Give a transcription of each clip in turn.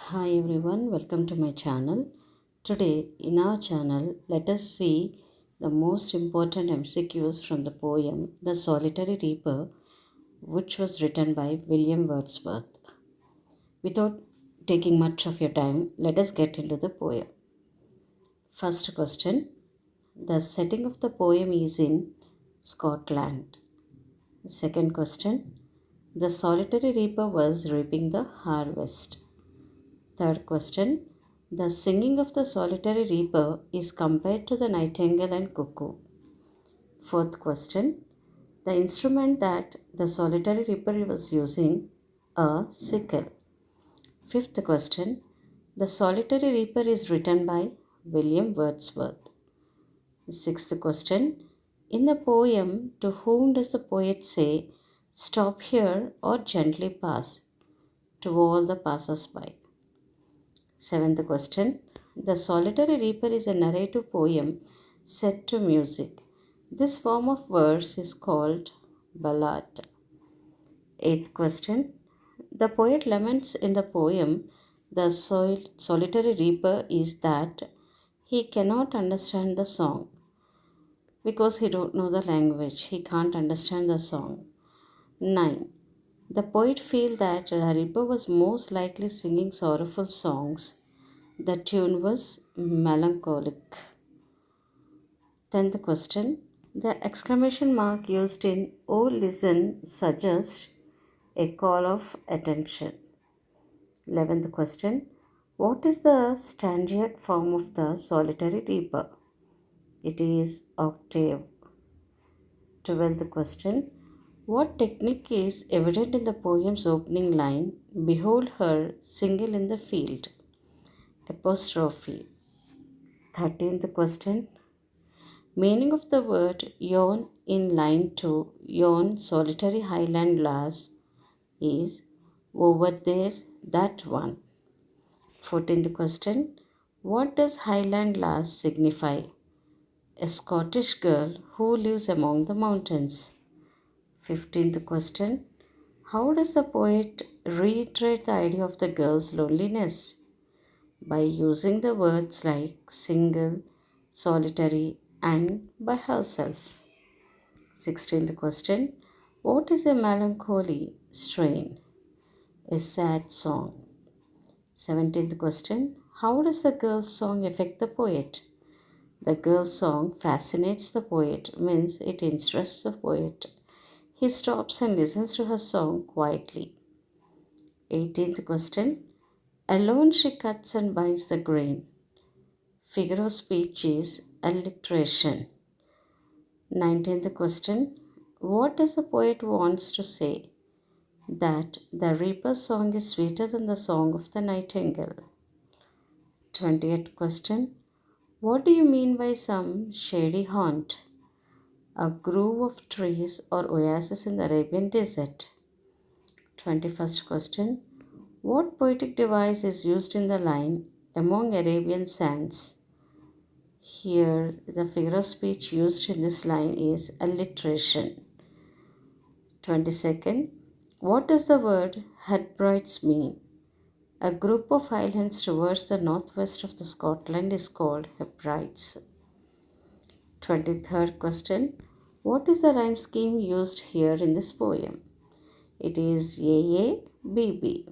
Hi everyone, welcome to my channel. Today in our channel, let us see the most important MCQs from the poem The Solitary Reaper, which was written by William Wordsworth. Without taking much of your time, let us get into the poem. First question. The setting of the poem is in Scotland. Second question. The solitary reaper was reaping the harvest. Third question. The singing of the solitary reaper is compared to the nightingale and cuckoo. Fourth question. The instrument that the solitary reaper was using, a sickle. Fifth question. The solitary reaper is written by William Wordsworth. Sixth question. In the poem, to whom does the poet say, "Stop here or gently pass"? To all the passers-by. Seventh question. The Solitary Reaper is a narrative poem set to music. This form of verse is called ballad. Eighth question. The poet laments in the poem The Solitary Reaper is that he cannot understand the song because he don't know the language. He can't understand the song. 9. The poet feels that the reaper was most likely singing sorrowful songs. The tune was melancholic. 10th question. The exclamation mark used in "Oh listen" suggests a call of attention. 11th question. What is the stanzaic form of the solitary reaper? It is octave. 12th question. What technique is evident in the poem's opening line? Behold her single in the field. Apostrophe. 13th question. Meaning of the word yon in line 2, yon solitary highland lass is over there, that one. 14th question. What does highland lass signify? A Scottish girl who lives among the mountains. 15th question. How does the poet reiterate the idea of the girl's loneliness? By using the words like single, solitary, and by herself. 16th question. What is a melancholy strain? A sad song. 17th question. How does the girl's song affect the poet? The girl's song fascinates the poet, means it interests the poet. He stops and listens to her song quietly. 18th question. Alone she cuts and binds the grain. Figure of speech is alliteration. 19th question. What does the poet wants to say? That the reaper's song is sweeter than the song of the nightingale. 20th question. What do you mean by some shady haunt? A grove of trees or oasis in the Arabian desert. 21st question. What poetic device is used in the line among Arabian sands? Here, the figure of speech used in this line is alliteration. 22nd. What does the word Hebrides mean? A group of islands towards the northwest of the Scotland is called Hebrides. 23rd question. What is the rhyme scheme used here in this poem? It is AA, BB.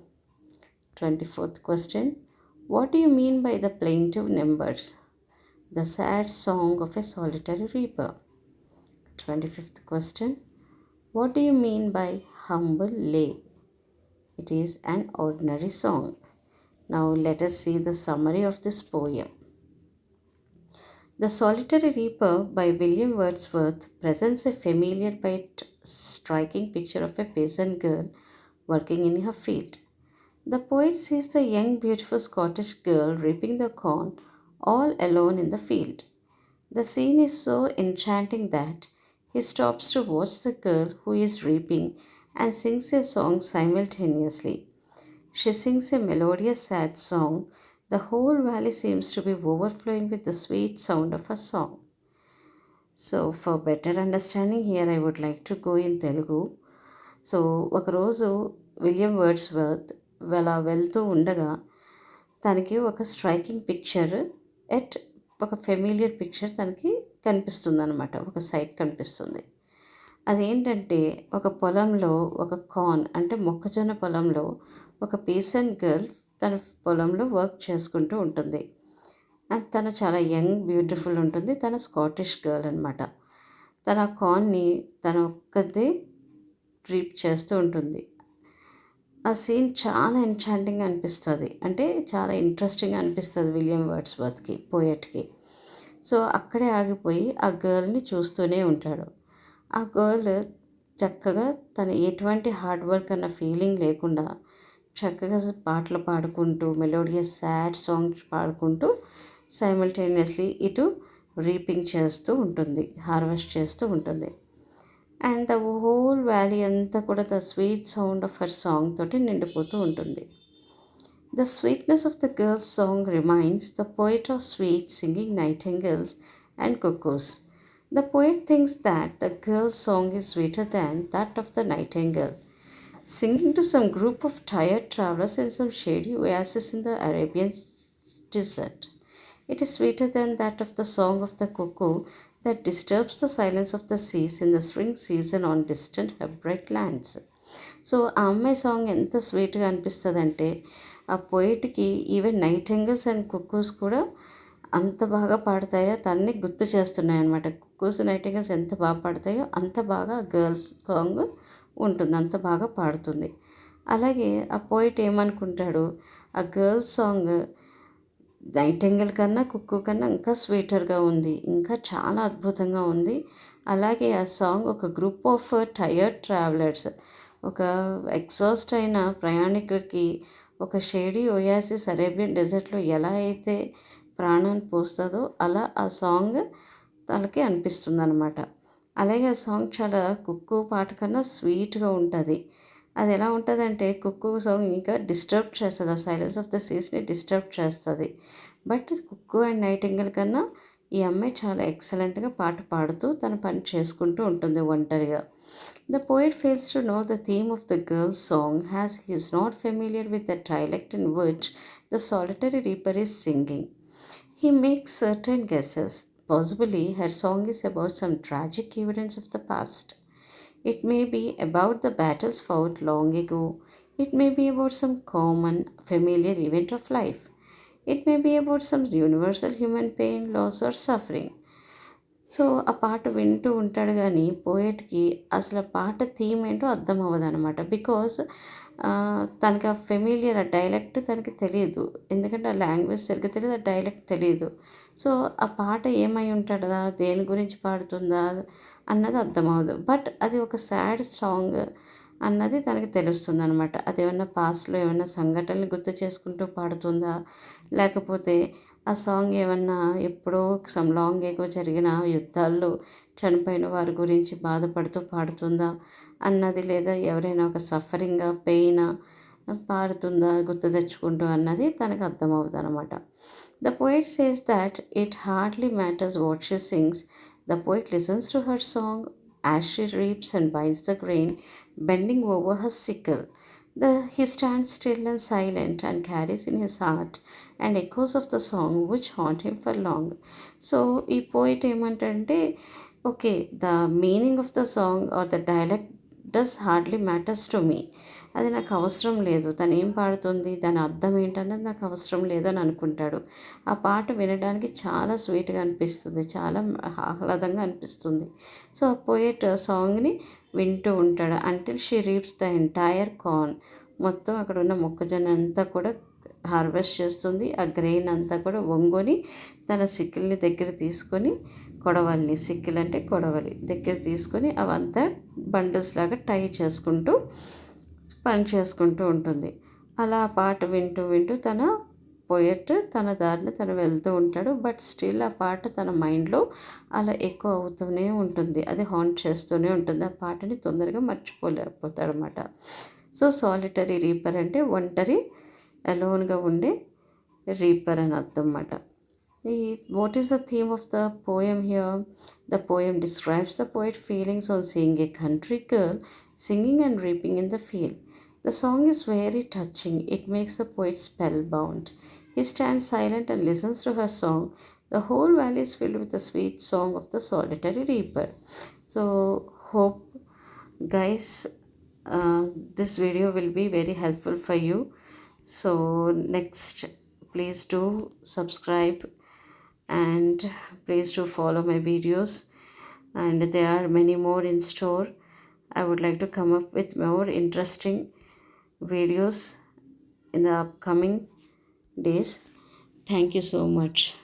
24th question. What do you mean by the plaintive numbers? The sad song of a solitary reaper. 25th question. What do you mean by humble lay? It is an ordinary song. Now let us see the summary of this poem. The Solitary Reaper by William Wordsworth presents a familiar but striking picture of a peasant girl working in her field. The poet sees the young, beautiful Scottish girl reaping the corn all alone in the field. The scene is so enchanting that he stops to watch the girl who is reaping and sings a song simultaneously. She sings a melodious, sad song. The whole valley seems to be overflowing with the sweet sound of her song. So, for better understanding, here I would like to go in Telugu. So ఒకరోజు William Wordsworth వెళ్తూ ఉండగా తనకి ఒక striking picture at ఒక familiar picture తనకి కనిపిస్తుంది అనమాట. ఒక సైట్ కనిపిస్తుంది. అదేంటంటే ఒక పొలంలో ఒక కార్న్ అంటే మొక్కజొన్న పొలంలో ఒక పీసెంట్ గర్ల్ తన పొలంలో వర్క్ చేసుకుంటూ ఉంటుంది. అండ్ తను చాలా యంగ్ బ్యూటిఫుల్ ఉంటుంది. తన స్కాటిష్ గర్ల్ అనమాట. తన కార్న్ని తన ఒక్కదే డ్రీప్ చేస్తూ ఉంటుంది. ఆ సీన్ చాలా ఎన్చాంటింగ్ అనిపిస్తుంది. అంటే చాలా ఇంట్రెస్టింగ్ అనిపిస్తుంది విలియం వర్డ్స్వర్త్కి, పోయెట్కి. సో అక్కడే ఆగిపోయి ఆ గర్ల్ని చూస్తూనే ఉంటాడు. ఆ గర్ల్ చక్కగా తను ఎటువంటి హార్డ్ వర్క్ అన్న ఫీలింగ్ లేకుండా చక్కగా పాటలు పాడుకుంటూ మెలోడియస్ సాడ్ సాంగ్స్ పాడుకుంటూ సైమల్టేనియస్లీ ఇటు రీపింగ్ చేస్తూ ఉంటుంది, హార్వెస్ట్ చేస్తూ ఉంటుంది. అండ్ ద హోల్ వ్యాలీ అంతా కూడా the sweet sound of her song తోటి నిండిపోతూ ఉంటుంది. The sweetness of the girl's song reminds the poet of sweet singing nightingales and cuckoos. The poet thinks that the girl's song is sweeter than that of the nightingale, singing to some group of tired travelers in some shady oasis in the Arabian desert. It is sweeter than that of the song of the cuckoo that disturbs the silence of the seas in the spring season on distant Hebride lands. So ఆ అమ్మాయి song ఎంత స్వీట్గా అనిపిస్తుందంటే ఆ పోయిట్కి even నైటింగల్స్ and కుక్కూస్ కూడా అంత బాగా పాడతాయో తన్ని గుర్తు చేస్తున్నాయి అనమాట. కుక్కూస్ నైటింగల్స్ ఎంత బాగా పాడతాయో అంత బాగా గర్ల్స్ సాంగ్ ఉంటుంది, అంత బాగా పాడుతుంది. అలాగే ఆ పోయిట్ ఏమనుకుంటాడు, ఆ గర్ల్స్ సాంగ్ నైటింగల్ కన్నా కుక్కు కన్నా ఇంకా స్వీటర్గా ఉంది, ఇంకా చాలా అద్భుతంగా ఉంది. అలాగే ఆ సాంగ్ ఒక గ్రూప్ ఆఫ్ టయర్డ్ ట్రావెలర్స్, ఒక ఎగ్జాస్ట్ అయిన ప్రయాణికులకి ఒక షేడీ ఒయాసిస్ అరేబియన్ డెజర్ట్లో ఎలా అయితే ప్రాణం పోస్తుందో అలా ఆ సాంగ్ తనకి అనిపిస్తుంది అనమాట. అలాగే ఆ సాంగ్ చాలా కుక్కు పాట కన్నా స్వీట్గా ఉంటుంది. అది ఎలా ఉంటుందంటే కుక్కు సాంగ్ ఇంకా డిస్టర్బ్ చేస్తుంది, ఆ సైలెన్స్ ఆఫ్ ద సీస్ని డిస్టర్బ్ చేస్తుంది. బట్ కుక్కు అండ్ నైటింగల్ కన్నా ఈ అమ్మాయి చాలా ఎక్సలెంట్గా పాట పాడుతూ తన పని చేసుకుంటూ ఉంటుంది ఒంటరిగా. The poet fails to know the theme of the girl's song as he is not familiar with the dialect in which the solitary reaper is singing. He makes certain guesses. Possibly her song is about some tragic events of the past. It may be about the battles fought long ago. It may be about some common, familiar event of life. It may be about some universal human pain, loss, or suffering. So ఆ పాట వింటూ ఉంటాడు కానీ పోయెట్కి అసలు ఆ పాట theme ఏంటో అర్థం అవ్వదు అనమాట. బికాజ్ తనకి ఆ ఫెమిలియర్ ఆ డైలెక్ట్ తనకి తెలియదు, ఎందుకంటే ఆ లాంగ్వేజ్ సరిగ్గా తెలియదు, ఆ డైలెక్ట్ తెలియదు. సో ఆ పాట ఏమై ఉంటాడా, దేని గురించి పాడుతుందా అన్నది అర్థం అవ్వదు. బట్ అది ఒక సాడ్ సాంగ్ అన్నది తనకి తెలుస్తుంది అనమాట. అది ఏమన్నా పాస్ట్లో ఏమన్నా సంఘటనలు గుర్తు చేసుకుంటూ పాడుతుందా, లేకపోతే ఆ సాంగ్ ఏమన్నా ఎప్పుడో సమ్ లాంగ్ ఏగో జరిగిన యుద్ధాల్లో చనిపోయిన వారి గురించి బాధపడుతూ పాడుతుందా అన్నది, లేదా ఎవరైనా ఒక సఫరింగా పెయిన్ పాడుతుందా గుర్తు తెచ్చుకుంటూ అన్నది తనకు అర్థమవుతుంది అనమాట. The poet says that it hardly matters what she sings. The poet listens to her song as she reaps and binds the grain, bending over her sickle. He stands still and silent and carries in his heart and echoes of the song which haunt him for long. So, ఈ poet ఏమంటే okay the meaning of the song or the dialect does hardly matters to me. అది నాకు అవసరం లేదు, తను ఏం పాడుతుంది దాని అర్థం ఏంటన్నది నాకు అవసరం లేదు అని అనుకుంటాడు. ఆ పాట వినడానికి చాలా స్వీట్గా అనిపిస్తుంది, చాలా ఆహ్లాదంగా అనిపిస్తుంది. సో ఆ పోయెట్ సాంగ్ని వింటూ ఉంటాడు until she leaps the entire corn. మొత్తం అక్కడ ఉన్న మొక్కజొన్న అంతా కూడా హార్వెస్ట్ చేస్తుంది. ఆ గ్రెయిన్ అంతా కూడా వంగొని తన సిక్కిల్ని దగ్గర తీసుకొని, కొడవలిని, సిక్కిల్ అంటే కొడవలి దగ్గర తీసుకొని అవంతా బండిల్స్ లాగా టై చేసుకుంటూ పని చేసుకుంటూ ఉంటుంది. అలా ఆ పాట వింటూ వింటూ తన పోయెట్ తన దారిని తను వెళ్తూ ఉంటాడు. బట్ స్టిల్ ఆ పాట తన మైండ్లో అలా ఎక్కువ అవుతూనే ఉంటుంది, అది హాంట్ చేస్తూనే ఉంటుంది. ఆ పాటని తొందరగా మర్చిపోలేకపోతాడు అనమాట. సో సాలిటరీ రీపర్ అంటే ఒంటరి, అలోన్గా ఉండే రీపర్ అని అర్థం అన్నమాట. What is the theme of the poem here? The poem describes the poet's feelings on seeing a country girl singing and reaping in the field. The song is very touching. It makes the poet spellbound. He stands silent and listens to her song. The whole valley is filled with the sweet song of the solitary reaper. So, hope guys, this video will be very helpful for you. So, next, please do subscribe and please do follow my videos. And there are many more in store. I would like to come up with more interesting videos in the upcoming days. Thank you so much.